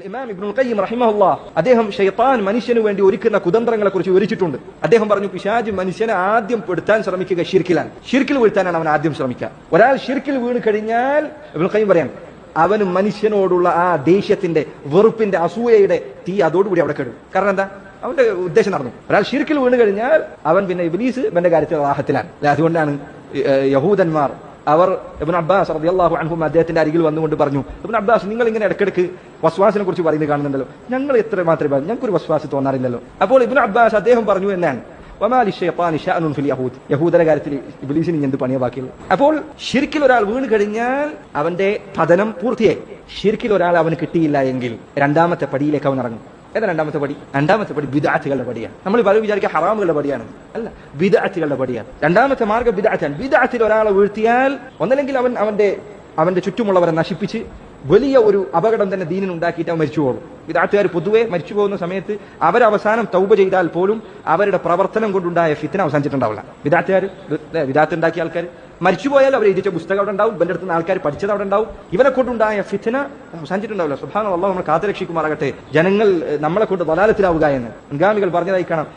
ഇമാം ഇബ്നുൽ ഖയ്യിം റഹിമഹുല്ലാഹ് അദ്ദേഹം ശൈത്താൻ മനുഷ്യന് വേണ്ടി ഒരുക്കുന്ന കുതന്ത്രങ്ങളെ കുറിച്ച് വിവരിച്ചിട്ടുണ്ട്. അദ്ദേഹം പറഞ്ഞു, പിശാച് മനുഷ്യനെ ആദ്യം പെടുത്താൻ ശ്രമിക്കുക ഷിർക്കിലാണ്. ഷിർക്കിൽ വീഴ്ത്താനാണ് അവൻ ആദ്യം ശ്രമിക്കുക. ഒരാൾ ഷിർക്കിൽ വീണ് കഴിഞ്ഞാൽ ഇബ്നുൽ ഖയ്യിം പറയാം, അവന് മനുഷ്യനോടുള്ള ആ ദേഷ്യത്തിന്റെ, വെറുപ്പിന്റെ, അസൂയയുടെ തീ അതോടുകൂടി അവിടെ കെടും. കാരണം എന്താ? അവന്റെ ഉദ്ദേശം നടന്നു. ഒരാൾ ഷിർക്കിൽ വീണ് കഴിഞ്ഞാൽ അവൻ പിന്നെ ഇബ്ലീസ് ഇവന്റെ കാര്യത്തിൽ റാഹത്തിലാണ്. അതുകൊണ്ടാണ് യഹൂദന്മാർ അവർ ഇബ്നു അബ്ബാസ് റളിയല്ലാഹു അൻഹു അദ്ദേഹത്തിന്റെ അരികിൽ വന്നുകൊണ്ട് പറഞ്ഞു, ഇബ്നു അബ്ബാസ്, നിങ്ങൾ ഇങ്ങനെ ഇടയ്ക്കിടയ്ക്ക് വസ്വാസിനെ കുറിച്ച് പറയുന്നത് കാണുന്നുണ്ടല്ലോ, ഞങ്ങൾ എത്ര മാത്രമേ പറഞ്ഞു, ഞങ്ങൾക്കൊരു വസ്വാസ് തോന്നാറില്ലല്ലോ. അപ്പോൾ ഇബ്നു അബ്ബാസ് അദ്ദേഹം പറഞ്ഞു എന്നാണ്, വമാലി ശൈത്താനി ശഅനുൻ ഫിൽ യഹൂദ്, യഹൂദരുടെ കാര്യത്തിൽ ഇബ്ലീസിന് എന്ത് പണിയാ ബാക്കിയുള്ളൂ. അപ്പോൾ ഷിർക്കിൽ ഒരാൾ വീണ് കഴിഞ്ഞാൽ അവന്റെ പതനം പൂർത്തിയായി. ഷിർക്കിൽ ഒരാൾ അവന് കിട്ടിയില്ല എങ്കിൽ രണ്ടാമത്തെ പടിയിലേക്ക് അവൻ ഇറങ്ങും. ഏതാ രണ്ടാമത്തെ പടി? രണ്ടാമത്തെ പടി ബിദ്അത്തുകളുടെ പടിയാണ്. നമ്മൾ പലരും വിചാരിക്കുക ഹറാമുകളുടെ പടിയാണ്. അല്ല, ബിദ്അത്തുകളുടെ പടിയാണ്. രണ്ടാമത്തെ മാർഗ്ഗം ബിദ്അത്താണ്. ബിദ്അത്തിൽ ഒരാളെ വീഴ്ത്തിയാൽ ഒന്നല്ലെങ്കിൽ അവന്റെ ചുറ്റുമുള്ളവരെ നശിപ്പിച്ച് വലിയ ഒരു അപകടം തന്നെ ദീനിന് ഉണ്ടാക്കിയിട്ട് അവൻ മരിച്ചു പോകും. ബിദ്അത്തുകാർ പൊതുവെ മരിച്ചു പോകുന്ന സമയത്ത് അവരവസാനം തൗബ ചെയ്താൽ പോലും അവരുടെ പ്രവർത്തനം കൊണ്ടുണ്ടായ ഫിത്ന അവസാനിച്ചിട്ടുണ്ടാവില്ല. ബിദ്അത്ത് ഉണ്ടാക്കിയ ആൾക്കാർ മരിച്ചുപോയാൽ അവർ എഴുതിച്ച പുസ്തകം അവിടെ ഉണ്ടാവും, ഇവന്റെ അടുത്ത് ആൾക്കാർ പഠിച്ചത് അവിടെ ഉണ്ടാവും, ഇവനെ കൊണ്ടുണ്ടായ ഫിത്ന അവസാനിച്ചിട്ടുണ്ടാവില്ല. സുബ്ഹാനല്ലാഹ്, അല്ലാഹു നമ്മളെ കാത്തുരക്ഷിക്കുമാറാകട്ടെ. ജനങ്ങൾ നമ്മളെ കൊണ്ട് ദലാലത്തിലാവുക എന്ന് മുൻഗാമികൾ പറഞ്ഞതായി കാണാം.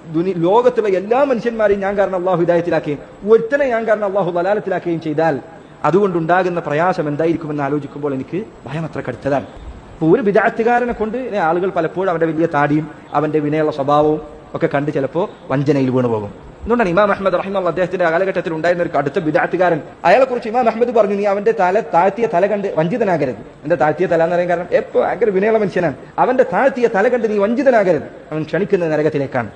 ലോകത്തുള്ള എല്ലാ മനുഷ്യന്മാരെയും ഞാൻ കാരണം അള്ളാഹു ഹിദായത്തിലാക്കുകയും ഒരുത്തനെ ഞാൻ കാരണം അള്ളാഹു ദലാലത്തിലാക്കുകയും ചെയ്താൽ അതുകൊണ്ടുണ്ടാകുന്ന പ്രയാസം എന്തായിരിക്കുമെന്ന് ആലോചിക്കുമ്പോൾ എനിക്ക് ഭയം അത്ര കടുത്തതാണ്. ഇപ്പോൾ ഒരു ബിദ്അത്തുകാരനെ കൊണ്ട് ആളുകൾ പലപ്പോഴും അവന്റെ വലിയ താടിയും അവന്റെ വിനയുള്ള സ്വഭാവവും ഒക്കെ കണ്ട് ചിലപ്പോൾ വഞ്ചനയിൽ വീണു പോകും. അതുകൊണ്ടാണ് ഇമാം അഹ്മദ് റഹിമഹുല്ലാഹ് അദ്ദേഹത്തിന്റെ കാലഘട്ടത്തിൽ ഉണ്ടായിരുന്ന ഒരു അടുത്ത ബിദ്അത്തുകാരൻ, അയാളെ കുറിച്ച് ഇമാം അഹ്മദ് പറഞ്ഞു, നീ അവന്റെ താഴ്ത്തിയ തല കണ്ട് വഞ്ചിതനാകരുത്. എന്റെ താഴ്ത്തിയ തല എന്ന് പറയാൻ കാരണം എപ്പോ ഭയങ്കര വിനയുള്ള മനുഷ്യനാണ്. അവന്റെ താഴ്ത്തിയ തല കണ്ട് നീ വഞ്ചിതനാകരുത്, അവൻ ക്ഷണിക്കുന്ന നരകത്തിലേക്കാണ്.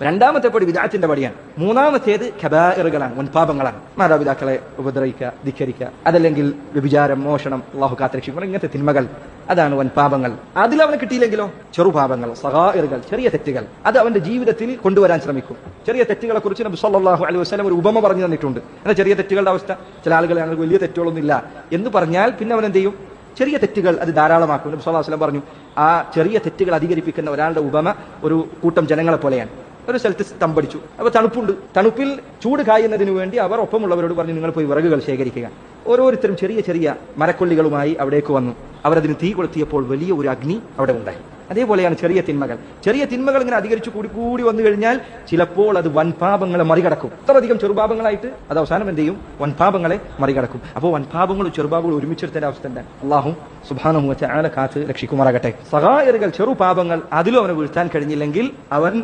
രണ്ടാമത്തെ പടി ബിദ്അത്തിന്റെ പടിയാണ്. മൂന്നാമത്തേത് കബായിറുകളാണ്, മുൻപാപങ്ങളാണ്. മാതാപിതാക്കളെ ഉപദ്രവിക്കുക, ധിക്കരിക്കുക, അതല്ലെങ്കിൽ വ്യഭിചാരം, മോഷണം, അല്ലാഹു കാത്തുരക്ഷിക്കുക, ഇങ്ങനത്തെ തിന്മകൾ, അതാണ് വൻപാപങ്ങൾ. അതിൽ അവന് കിട്ടിയില്ലെങ്കിലോ ചെറുപാപങ്ങൾ, സഗായിറുകൾ, ചെറിയ തെറ്റുകൾ, അത് അവന്റെ ജീവിതത്തിൽ കൊണ്ടുവരാൻ ശ്രമിക്കും. ചെറിയ തെറ്റുകളെ കുറിച്ച് നബി സല്ലല്ലാഹു അലൈഹി വസല്ലം ഒരു ഉപമ പറഞ്ഞു തന്നിട്ടുണ്ട്. എന്നാൽ ചെറിയ തെറ്റുകളുടെ അവസ്ഥ, ചില ആളുകൾ ഞങ്ങൾക്ക് വലിയ തെറ്റുകളൊന്നും ഇല്ല എന്ന് പറഞ്ഞാൽ പിന്നെ അവൻ എന്ത് ചെയ്യും? ചെറിയ തെറ്റുകൾ അത് ധാരാളമാക്കും. നബി സല്ലല്ലാഹു അലൈഹി വസല്ലം പറഞ്ഞു, ആ ചെറിയ തെറ്റുകൾ അധികരിപ്പിക്കുന്ന ഒരാളുടെ ഉപമ ഒരു കൂട്ടം ജനങ്ങളെ പോലെയാണ്. ഒരു സ്ഥലത്ത് തമ്പടിച്ചു, അപ്പൊ തണുപ്പുണ്ട്, തണുപ്പിൽ ചൂട് കായുന്നതിന് വേണ്ടി അവർ ഒപ്പമുള്ളവരോട് പറഞ്ഞു, നിങ്ങൾ പോയി വിറകുകൾ ശേഖരിക്കുക. ഓരോരുത്തരും ചെറിയ ചെറിയ മരക്കൊള്ളികളുമായി അവിടേക്ക് വന്നു. അവരതിന് തീ കൊളുത്തിയപ്പോൾ വലിയ ഒരു അഗ്നി അവിടെ ഉണ്ടായി. അതേപോലെയാണ് ചെറിയ തിന്മകൾ. ചെറിയ തിന്മകൾ ഇങ്ങനെ അധികരിച്ചു കൂടി വന്നു കഴിഞ്ഞാൽ ചിലപ്പോൾ അത് വൻപാപങ്ങളെ മറികടക്കും. അത്രയധികം ചെറുപാപങ്ങളായിട്ട് അത് അവസാനം എന്ത് ചെയ്യും? വൻപാപങ്ങളെ മറികടക്കും. അപ്പോൾ വൻപാപങ്ങളും ചെറുപാപങ്ങളും ഒരുമിച്ചെടുത്തതിന്റെ അവസ്ഥ എന്താ? അല്ലാഹു സുബ്ഹാനഹു വ തആല കാത്ത് രക്ഷിക്കുമാറാകട്ടെ. സഗായിറുകൾ, ചെറുപാപങ്ങൾ, അതിലും അവനെ വീഴ്ത്താൻ കഴിഞ്ഞില്ലെങ്കിൽ അവൻ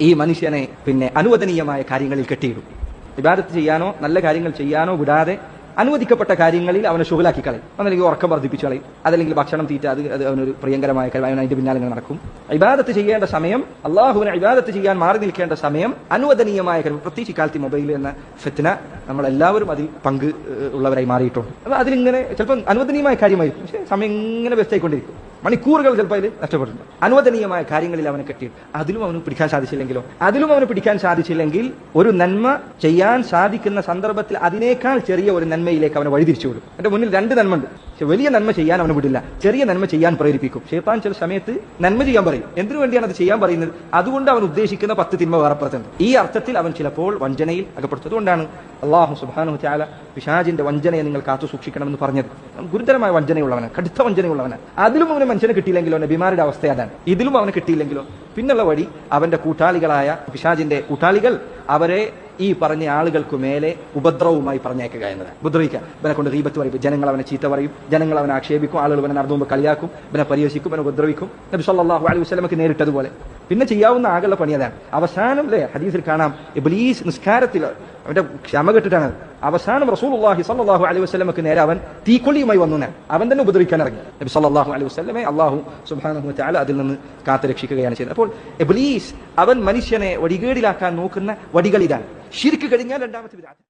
ഈ മനുഷ്യനെ പിന്നെ അനുവദനീയമായ കാര്യങ്ങളിൽ കെട്ടിയിടും. ഇബാദത്ത് ചെയ്യാനോ നല്ല കാര്യങ്ങൾ ചെയ്യാനോ വിടാതെ അനുവദിക്കപ്പെട്ട കാര്യങ്ങളിൽ അവനെ ശുഗലാക്കി കളയും. അതല്ലെങ്കിൽ ഉറക്കം വർദ്ധിപ്പിച്ചു കളയും, അതല്ലെങ്കിൽ ഭക്ഷണം തീറ്റ, അത് അവനൊരു പ്രിയങ്കരമായ കാര്യം, അവൻ അതിന്റെ പിന്നാലെ നടക്കും. ഇബാദത്ത് ചെയ്യേണ്ട സമയം, അള്ളാഹുവിനെ ഇബാദത്ത് ചെയ്യാൻ മാറി നിൽക്കേണ്ട സമയം അനുവദനീയമായ കാര്യം. പ്രത്യേകിച്ച് ഇക്കാലത്ത് മൊബൈൽ എന്ന ഫിത്ന, നമ്മളെല്ലാവരും അതിൽ പങ്ക് ഉള്ളവരായി മാറിയിട്ടുണ്ട്. അപ്പൊ അതിലിങ്ങനെ ചിലപ്പോൾ അനുവദനീയമായ കാര്യമായിരിക്കും, പക്ഷേ സമയം ഇങ്ങനെ വ്യസ്തമായിക്കൊണ്ടിരിക്കും, മണിക്കൂറുകൾ ചിലപ്പോൾ അതിൽ നഷ്ടപ്പെട്ടിട്ടുണ്ട്. അനുവദനീയമായ കാര്യങ്ങളിൽ അവനെ കെട്ടി അതിലും അവന് പിടിക്കാൻ സാധിച്ചില്ലെങ്കിൽ ഒരു നന്മ ചെയ്യാൻ സാധിക്കുന്ന സന്ദർഭത്തിൽ അതിനേക്കാൾ ചെറിയ ഒരു നന്മയിലേക്ക് അവനെ വഴിതിരിച്ചു വിടും. എന്റെ മുന്നിൽ രണ്ട് നന്മ ഉണ്ട്, പക്ഷെ വലിയ നന്മ ചെയ്യാൻ അവന് വിടില്ല, ചെറിയ നന്മ ചെയ്യാൻ പ്രേരിപ്പിക്കും. ശൈത്താൻ ചില സമയത്ത് നന്മ ചെയ്യാൻ പറയും. എന്തിനു വേണ്ടിയാണ് അത് ചെയ്യാൻ പറയുന്നത്? അതുകൊണ്ട് അവൻ ഉദ്ദേശിക്കുന്ന 10 തിന്മ വേറെ പുറത്തുണ്ട്. ഈ അർത്ഥത്തിൽ അവൻ ചിലപ്പോൾ വഞ്ചനയിൽ അകപ്പെടുത്തും. അതുകൊണ്ടാണ് അല്ലാഹു സുബ്ഹാനഹു വ തആല പിശാചിന്റെ വഞ്ചനയെ നിങ്ങൾ കാത്തു സൂക്ഷിക്കണമെന്ന് പറഞ്ഞത്. ഗുരുതരമായ വഞ്ചനയുള്ളവനാണ്, കടുത്ത വഞ്ചനയുള്ളവനാണ്. അതിലും അവന് മനുഷ്യനെ കിട്ടിയില്ലെങ്കിലോ, നബിമാരുടെ അവസ്ഥ അതാണ്. ഇതിലും അവന് കിട്ടിയില്ലെങ്കിലോ പിന്നുള്ള വഴി അവന്റെ കൂട്ടാളികളായ പിശാചിന്റെ കൂട്ടാളികൾ അവരെ ഈ പറഞ്ഞ ആളുകൾക്ക് മേലെ ഉപദ്രവവുമായി പറഞ്ഞേക്കുക എന്നതാണ്. ഉപദ്രവിക്കുക, ഇവനെ കൊണ്ട് ഗീബത്ത് പറയും, ജനങ്ങൾ അവനെ ചീത്ത പറയും, ജനങ്ങൾ അവനെ ആക്ഷേപിക്കും, ആളുകൾ ഇവനെ നടന്നു മുമ്പ് കളിയാക്കും, ഇവനെ പരിഹസിക്കും, ഇവനെ ഉപദ്രവിക്കും. നബി സല്ലല്ലാഹു അലൈഹി വസല്ലമക്ക് നേരിട്ടതുപോലെ പിന്നെ ചെയ്യാവുന്ന ആകെയുള്ള പണി അതാണ്. അവസാനം ഹദീസിൽ കാണാം, ഇബ്ലീസ് നിസ്കാരത്തിൽ അവന്റെ ക്ഷമ കെട്ടിട്ടാണ് അവസാനം റസൂലുള്ളാഹി സ്വല്ലല്ലാഹു അലൈഹി വസല്ലമക്ക് നേരെ അവൻ തീക്കൊള്ളിയുമായി വന്നു. അവൻ തന്നെ ഉപദ്രവിക്കാൻ ഇറങ്ങി. നബി സല്ലല്ലാഹു അലൈഹി വസല്ലമയെ അല്ലാഹു സുബ്ഹാനഹു വ തആല അതിൽ നിന്ന് കാത്തുരക്ഷിക്കുകയാണ് ചെയ്യുന്നത്. അപ്പോൾ ഇബ്ലീസ് അവൻ മനുഷ്യനെ വടികേടിലാക്കാൻ നോക്കുന്ന വടികൾ ഇതാണ്. ശിർക്ക് കഴിഞ്ഞാൽ രണ്ടാമത്തെ വിദഅത്ത്.